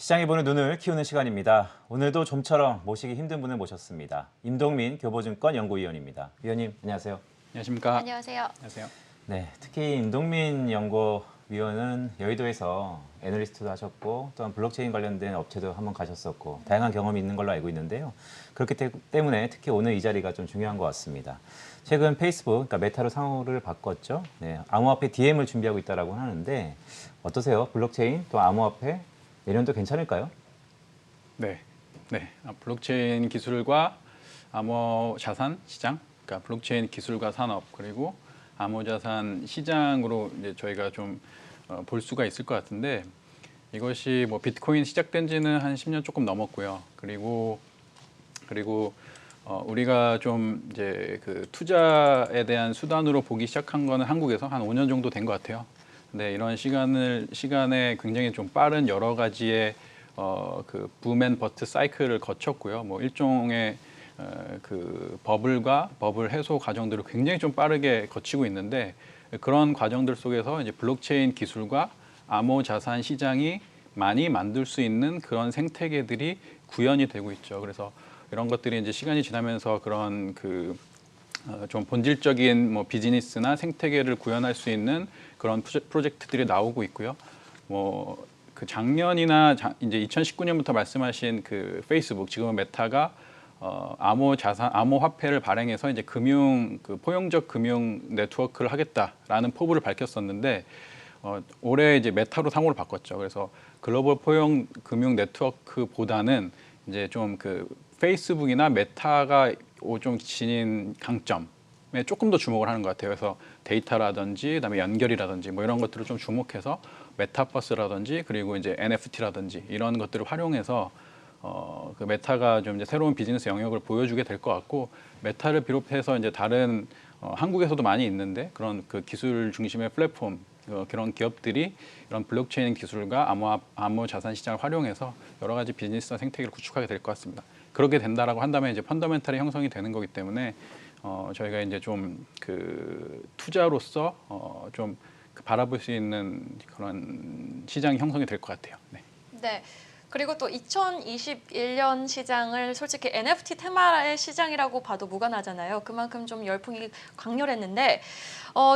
시장에 보는 눈을 키우는 시간입니다. 오늘도 좀처럼 모시기 힘든 분을 모셨습니다. 임동민 교보증권 연구위원입니다. 위원님, 안녕하세요. 안녕하십니까? 안녕하세요. 안녕하세요. 네, 특히 임동민 연구위원은 여의도에서 애널리스트도 하셨고 또한 블록체인 관련된 업체도 한번 가셨었고 다양한 경험이 있는 걸로 알고 있는데요. 그렇기 때문에 특히 오늘 이 자리가 좀 중요한 것 같습니다. 최근 페이스북, 그러니까 메타로 상호를 바꿨죠. 네, 암호화폐 DM을 준비하고 있다고 하는데 어떠세요? 블록체인 또 암호화폐 내년도 괜찮을까요? 네. 블록체인 기술과 암호 자산 시장, 그러니까 블록체인 기술과 산업 그리고 암호 자산 시장으로 이제 저희가 좀 볼 수가 있을 것 같은데 이것이 뭐 비트코인 시작된 지는 한 10년 조금 넘었고요. 그리고 우리가 좀 이제 그 투자에 대한 수단으로 보기 시작한 거는 한국에서 한 5년 정도 된 것 같아요. 근데 이런 시간에 굉장히 좀 빠른 여러 가지의 그 붐 앤 버스트 사이클을 거쳤고요. 뭐 일종의 그 버블 해소 과정들을 굉장히 좀 빠르게 거치고 있는데 그런 과정들 속에서 이제 블록체인 기술과 암호 자산 시장이 많이 만들 수 있는 그런 생태계들이 구현이 되고 있죠. 그래서 이런 것들이 이제 시간이 지나면서 그런 좀 본질적인 뭐 비즈니스나 생태계를 구현할 수 있는 그런 프로젝트들이 나오고 있고요. 뭐 그 작년이나 이제 2019년부터 말씀하신 그 페이스북 지금은 메타가 암호 화폐를 발행해서 이제 포용적 금융 네트워크를 하겠다라는 포부를 밝혔었는데 올해 이제 메타로 상호를 바꿨죠. 그래서 글로벌 포용 금융 네트워크보다는 이제 좀 그 페이스북이나 메타가 좀 지닌 강점에 조금 더 주목을 하는 것 같아요. 그래서 데이터라든지 그다음에 연결이라든지 뭐 이런 것들을 좀 주목해서 메타버스라든지 그리고 이제 NFT라든지 이런 것들을 활용해서 그 메타가 좀 이제 새로운 비즈니스 영역을 보여주게 될 것 같고 메타를 비롯해서 이제 다른 한국에서도 많이 있는데 그런 그 기술 중심의 플랫폼 그런 기업들이 이런 블록체인 기술과 암호 자산 시장을 활용해서 여러 가지 비즈니스와 생태계를 구축하게 될 것 같습니다. 그렇게 된다라고 한다면 이제 펀더멘탈이 형성이 되는 거기 때문에 저희가 이제 좀 그 투자로서 좀 바라볼 수 있는 그런 시장이 형성이 될 것 같아요. 네. 네. 그리고 또 2021년 시장을 솔직히 NFT 테마의 시장이라고 봐도 무관하잖아요. 그만큼 좀 열풍이 강렬했는데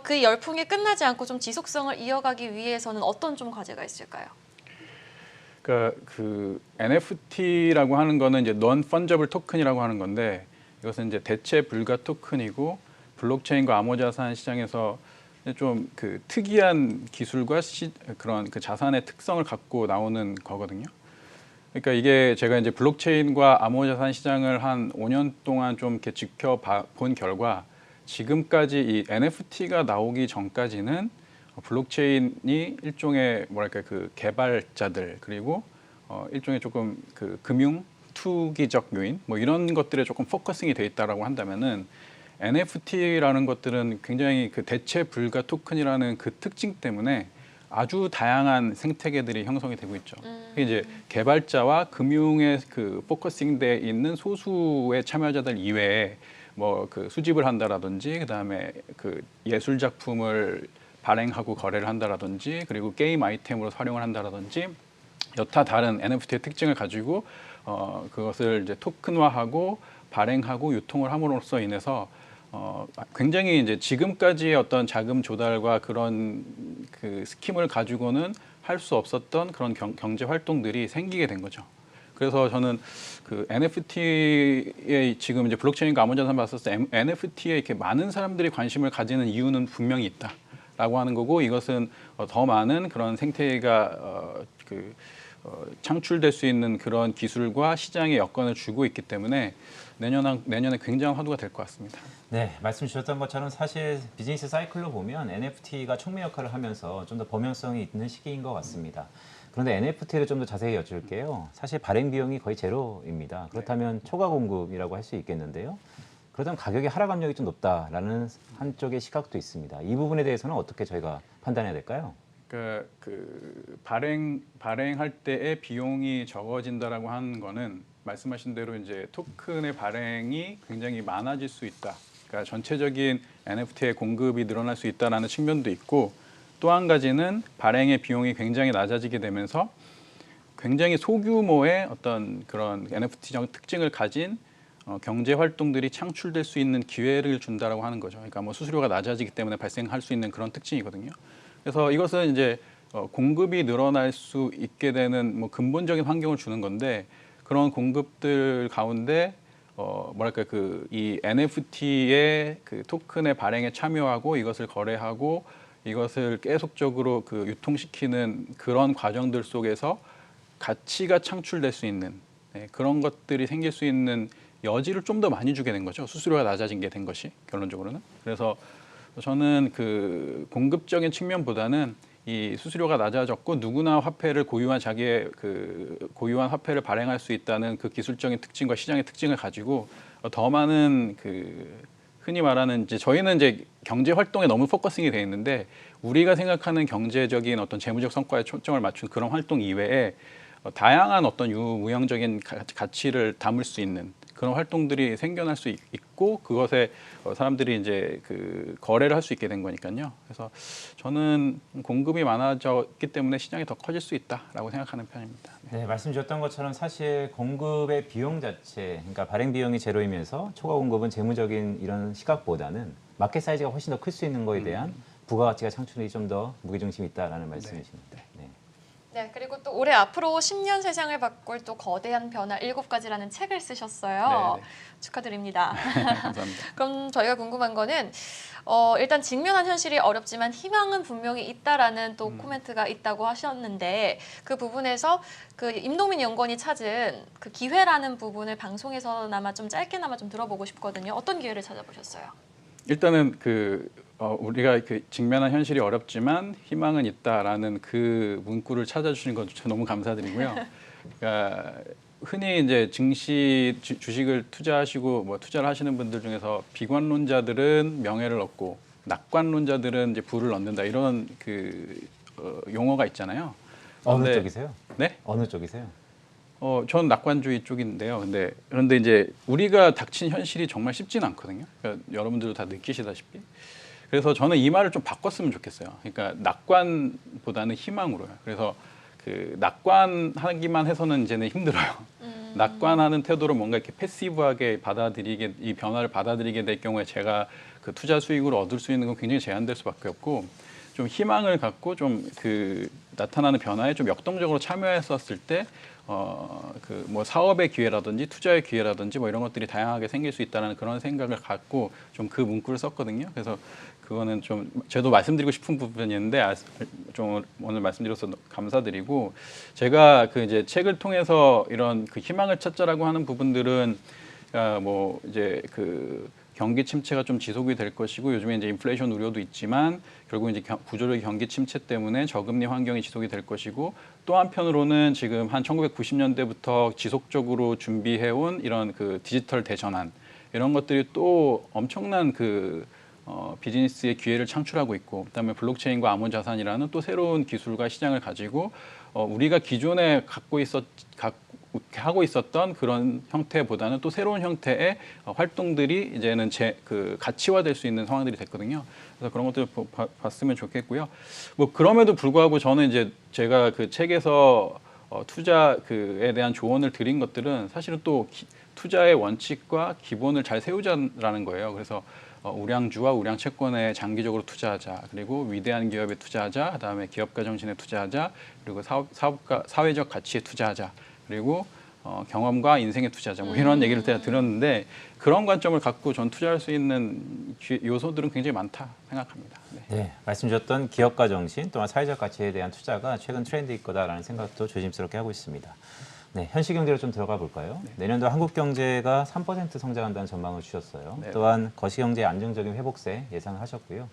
그 열풍이 끝나지 않고 좀 지속성을 이어가기 위해서는 어떤 좀 과제가 있을까요? 그러니까 그 NFT라고 하는 거는 이제 non fungible token이라고 하는 건데 이것은 이제 대체 불가 토큰이고 블록체인과 암호자산 시장에서 좀 그 특이한 기술과 그런 그 자산의 특성을 갖고 나오는 거거든요. 그러니까 이게 제가 이제 블록체인과 암호자산 시장을 한 5년 동안 좀 이렇게 지켜본 결과 지금까지 이 NFT가 나오기 전까지는 블록체인이 일종의 뭐랄까 그 개발자들 그리고 일종의 조금 그 금융 투기적 요인 뭐 이런 것들에 조금 포커싱이 돼 있다라고 한다면은 NFT라는 것들은 굉장히 그 대체 불가 토큰이라는 그 특징 때문에 아주 다양한 생태계들이 형성이 되고 있죠. 이제 개발자와 금융에 그 포커싱돼 있는 소수의 참여자들 이외에 뭐 그 수집을 한다라든지 그다음에 그 예술 작품을 발행하고 거래를 한다라든지 그리고 게임 아이템으로 활용을 한다라든지 여타 다른 NFT의 특징을 가지고 그것을 이제 토큰화하고 발행하고 유통을 함으로써 인해서 굉장히 이제 지금까지의 어떤 자금 조달과 그런 그 스킴을 가지고는 할 수 없었던 그런 경제 활동들이 생기게 된 거죠. 그래서 저는 그 NFT에 지금 이제 블록체인과 암호자산 봤을 때 NFT에 이렇게 많은 사람들이 관심을 가지는 이유는 분명히 있다라고 하는 거고 이것은 더 많은 그런 생태계가 창출될 수 있는 그런 기술과 시장의 여건을 주고 있기 때문에 내년에 굉장한 화두가 될 것 같습니다. 네, 말씀 주셨던 것처럼 사실 비즈니스 사이클로 보면 NFT가 촉매 역할을 하면서 좀 더 범용성이 있는 시기인 것 같습니다. 그런데 NFT를 좀 더 자세히 여쭐게요. 사실 발행 비용이 거의 제로입니다. 그렇다면 초과 공급이라고 할 수 있겠는데요. 그렇다면 가격의 하락 압력이 좀 높다라는 한쪽의 시각도 있습니다. 이 부분에 대해서는 어떻게 저희가 판단해야 될까요? 그 발행할 때의 비용이 적어진다라고 하는 거는 말씀하신 대로 이제 토큰의 발행이 굉장히 많아질 수 있다. 그러니까 전체적인 NFT의 공급이 늘어날 수 있다라는 측면도 있고 또 한 가지는 발행의 비용이 굉장히 낮아지게 되면서 굉장히 소규모의 어떤 그런 NFT적 특징을 가진 경제 활동들이 창출될 수 있는 기회를 준다라고 하는 거죠. 그러니까 뭐 수수료가 낮아지기 때문에 발생할 수 있는 그런 특징이거든요. 그래서 이것은 이제 공급이 늘어날 수 있게 되는 뭐 근본적인 환경을 주는 건데 그런 공급들 가운데 뭐랄까 그 이 NFT의 그 토큰의 발행에 참여하고 이것을 거래하고 이것을 계속적으로 그 유통시키는 그런 과정들 속에서 가치가 창출될 수 있는 그런 것들이 생길 수 있는 여지를 좀 더 많이 주게 된 거죠. 수수료가 낮아진 게 된 것이 결론적으로는. 그래서 저는 그 공급적인 측면보다는 이 수수료가 낮아졌고 누구나 화폐를 고유한 자기의 그 고유한 화폐를 발행할 수 있다는 그 기술적인 특징과 시장의 특징을 가지고 더 많은 그 흔히 말하는 이제 저희는 이제 경제 활동에 너무 포커싱이 돼 있는데 우리가 생각하는 경제적인 어떤 재무적 성과에 초점을 맞춘 그런 활동 이외에 다양한 어떤 유무형적인 가치를 담을 수 있는 그런 활동들이 생겨날 수 있고 그것에 사람들이 이제 그 거래를 할 수 있게 된 거니까요. 그래서 저는 공급이 많아졌기 때문에 시장이 더 커질 수 있다라고 생각하는 편입니다. 네, 말씀 주셨던 것처럼 사실 공급의 비용 자체, 그러니까 발행 비용이 제로이면서 초과 공급은 재무적인 이런 시각보다는 마켓 사이즈가 훨씬 더 클 수 있는 거에 대한 부가가치가 창출이 좀 더 무게중심이 있다라는 말씀이십니다. 네. 네, 그리고 또 올해 앞으로 10년 세상을 바꿀 또 거대한 변화 7가지라는 책을 쓰셨어요. 네, 네. 축하드립니다. 감사합니다. 그럼 저희가 궁금한 거는 일단 직면한 현실이 어렵지만 희망은 분명히 있다라는 또 코멘트가 있다고 하셨는데 그 부분에서 그 임동민 연구원이 찾은 그 기회라는 부분을 방송에서나마 좀 짧게나마 좀 들어보고 싶거든요. 어떤 기회를 찾아보셨어요? 일단은 우리가 그 직면한 현실이 어렵지만 희망은 있다라는 그 문구를 찾아주신 것 너무 감사드리고요. 그러니까 흔히 이제 증시 주식을 투자하시고 뭐 투자를 하시는 분들 중에서 비관론자들은 명예를 얻고 낙관론자들은 이제 부를 얻는다 이런 그 용어가 있잖아요. 어느 근데- 쪽이세요? 네? 어느 쪽이세요? 전 낙관주의 쪽인데요. 그런데 이제 우리가 닥친 현실이 정말 쉽지는 않거든요. 그러니까 여러분들도 다 느끼시다시피. 그래서 저는 이 말을 좀 바꿨으면 좋겠어요. 그러니까 낙관보다는 희망으로요. 그래서 그 낙관하기만 해서는 이제는 힘들어요. 낙관하는 태도로 뭔가 이렇게 패시브하게 이 변화를 받아들이게 될 경우에 제가 그 투자 수익을 얻을 수 있는 건 굉장히 제한될 수밖에 없고 좀 희망을 갖고 좀 그 나타나는 변화에 좀 역동적으로 참여했었을 때 그 뭐 사업의 기회라든지 투자의 기회라든지 뭐 이런 것들이 다양하게 생길 수 있다는 그런 생각을 갖고 좀 그 문구를 썼거든요. 그래서 그거는 좀 저도 말씀드리고 싶은 부분이었는데 좀 오늘 말씀드려서 감사드리고 제가 그 이제 책을 통해서 이런 그 희망을 찾자라고 하는 부분들은 뭐 이제 그 경기 침체가 좀 지속이 될 것이고 요즘에 이제 인플레이션 우려도 있지만 결국 이제 구조적 경기 침체 때문에 저금리 환경이 지속이 될 것이고 또 한편으로는 지금 한 1990년대부터 지속적으로 준비해온 이런 그 디지털 대전환 이런 것들이 또 엄청난 그 비즈니스의 기회를 창출하고 있고 그다음에 블록체인과 암호자산이라는 또 새로운 기술과 시장을 가지고 우리가 기존에 하고 있었던 그런 형태보다는 또 새로운 형태의 활동들이 이제는 그 가치화될 수 있는 상황들이 됐거든요. 그래서 그런 것들을 봤으면 좋겠고요. 뭐 그럼에도 불구하고 저는 이제 제가 그 책에서 투자에 대한 조언을 드린 것들은 사실은 또 투자의 원칙과 기본을 잘 세우자라는 거예요. 그래서 우량주와 우량채권에 장기적으로 투자하자. 그리고 위대한 기업에 투자하자. 그다음에 기업가 정신에 투자하자. 그리고 사회적 가치에 투자하자. 그리고 경험과 인생에 투자하자. 뭐 이런 얘기를 제가 들었는데 그런 관점을 갖고 전 투자할 수 있는 요소들은 굉장히 많다 생각합니다. 네. 네, 말씀 주셨던 기업가 정신 또한 사회적 가치에 대한 투자가 최근 트렌드일 거다라는 생각도 조심스럽게 하고 있습니다. 네, 현실 경제로 좀 들어가 볼까요? 내년도 한국 경제가 3% 성장한다는 전망을 주셨어요. 네. 또한 거시경제의 안정적인 회복세 예상을 하셨고요.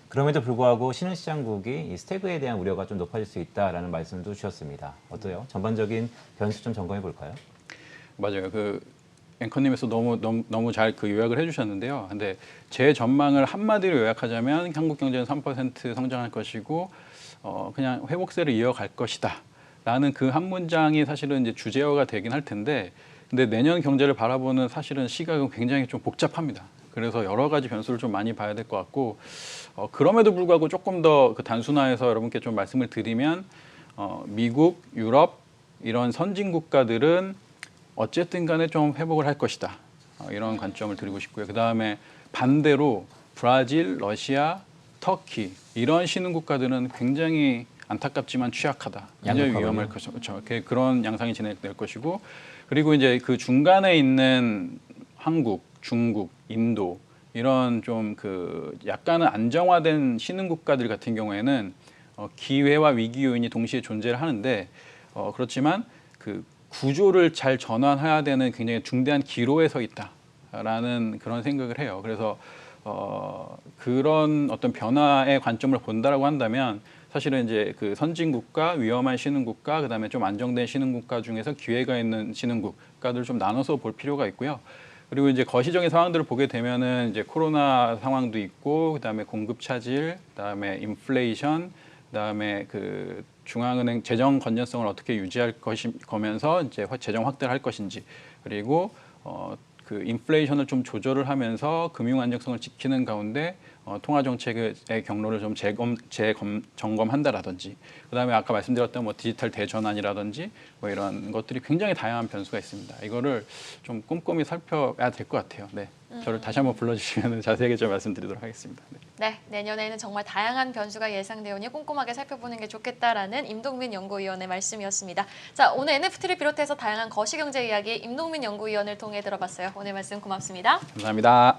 그럼에도 불구하고 신흥시장국이 이 스태그에 대한 우려가 좀 높아질 수 있다라는 말씀도 주셨습니다. 어때요? 전반적인 변수 좀 점검해 볼까요? 맞아요. 그 앵커님께서 너무 잘 그 요약을 해주셨는데요. 근데 제 전망을 한마디로 요약하자면 한국 경제는 3% 성장할 것이고 그냥 회복세를 이어갈 것이다. 라는 그 한 문장이 사실은 이제 주제어가 되긴 할 텐데, 근데 내년 경제를 바라보는 사실은 시각은 굉장히 좀 복잡합니다. 그래서 여러 가지 변수를 좀 많이 봐야 될 것 같고, 그럼에도 불구하고 조금 더 그 단순화해서 여러분께 좀 말씀을 드리면, 미국, 유럽, 이런 선진 국가들은 어쨌든 간에 좀 회복을 할 것이다. 이런 관점을 드리고 싶고요. 그다음에 반대로 브라질, 러시아, 터키 이런 신흥 국가들은 굉장히 안타깝지만 취약하다. 굉장히 양극화군요. 위험할 것이죠. 그렇죠. 그런 양상이 진행될 것이고 그리고 이제 그 중간에 있는 한국, 중국, 인도 이런 좀 그 약간은 안정화된 신흥 국가들 같은 경우에는 기회와 위기 요인이 동시에 존재를 하는데 그렇지만 그 구조를 잘 전환해야 되는 굉장히 중대한 기로에 서 있다라는 그런 생각을 해요. 그래서 그런 어떤 변화의 관점을 본다라고 한다면 사실은 이제 그 선진국가, 위험한 신흥국가, 그다음에 좀 안정된 신흥국가 중에서 기회가 있는 신흥국가들을 좀 나눠서 볼 필요가 있고요. 그리고 이제 거시적인 상황들을 보게 되면은 이제 코로나 상황도 있고, 그다음에 공급 차질, 그다음에 인플레이션, 그다음에 그 중앙은행 재정 건전성을 어떻게 유지할 거면서 이제 재정 확대를 할 것인지, 그리고 그 인플레이션을 좀 조절을 하면서 금융 안정성을 지키는 가운데 통화 정책의 경로를 좀 점검한다라든지, 그다음에 아까 말씀드렸던 뭐 디지털 대전환이라든지 뭐 이런 것들이 굉장히 다양한 변수가 있습니다. 이거를 좀 꼼꼼히 살펴야 될 것 같아요. 네, 저를 다시 한번 불러주시면 자세하게 좀 말씀드리도록 하겠습니다. 네. 네, 내년에는 정말 다양한 변수가 예상되오니 꼼꼼하게 살펴보는 게 좋겠다라는 임동민 연구위원의 말씀이었습니다. 자, 오늘 NFT를 비롯해서 다양한 거시경제 이야기 임동민 연구위원을 통해 들어봤어요. 오늘 말씀 고맙습니다. 감사합니다.